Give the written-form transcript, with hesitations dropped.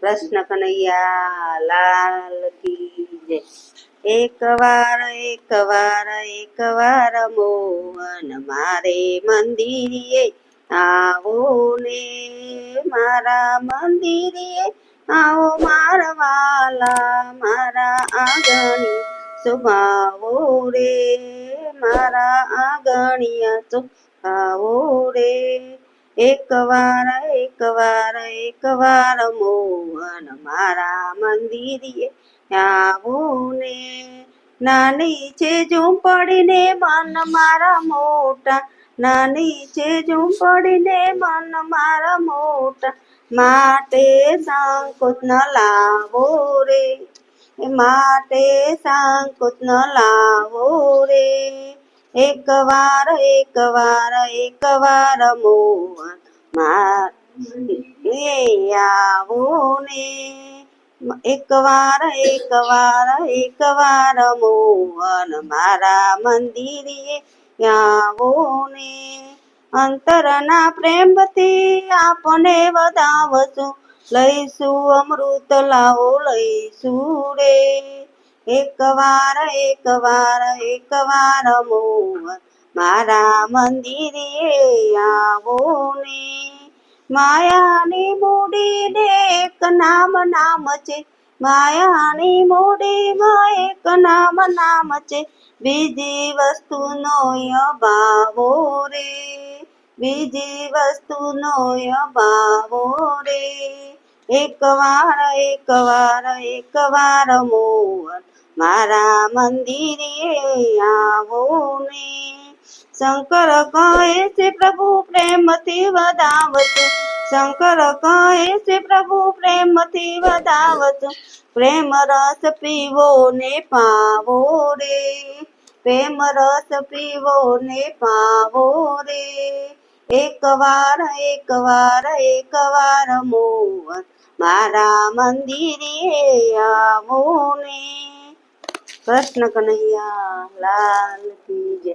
કૃષ્ણ કનૈયા લાલ કી જય. એક વાર મોહન મારે મંદિરે આવો ને, મારા મંદિરે આવો મારા વાલા, મારા આંગણી શોભાવો રે, મારા આંગણિયા શોભાવો રે. એક વાર મોહન મારા મંદિરે આવો ને. નાની છે ઝૂંપડીને મન મારા મોટા, નાની છે ઝૂંપડીને મન મારા મોટા, માટે સંકોચ ન લાવો રે, માટે સંકોચ ન લાવો રે. એક વાર મોહન મારે આવો ને. એક વાર મોહન મારા મંદિરે આવો ને. અંતરના પ્રેમથી આપને વધાવશું, લઈશું અમૃત લાવો લઈશું રે. એક વાર મોહન મારા મંદિરે આવો ને. માયાની મૂડીને એક નામ છે, માયાની મૂડીમાં એક નામ છે, બીજી વસ્તુનો અભાવો રે, બીજી વસ્તુનો અભાવો રે. એક વાર મોહન મારા મંદિરે આવો ને. શંકર કહે છે પ્રભુ પ્રેમથી વધાવતું, શંકર કહે છે પ્રભુ પ્રેમથી વધાવતું, પ્રેમ રસ પીવો ને પાવો રે, પ્રેમ રસ પીવો ને પાવો રે. એક વાર મોહન મારા મંદિરે આવો ને. કૃષ્ણ કનૈયા લાલ કી જય.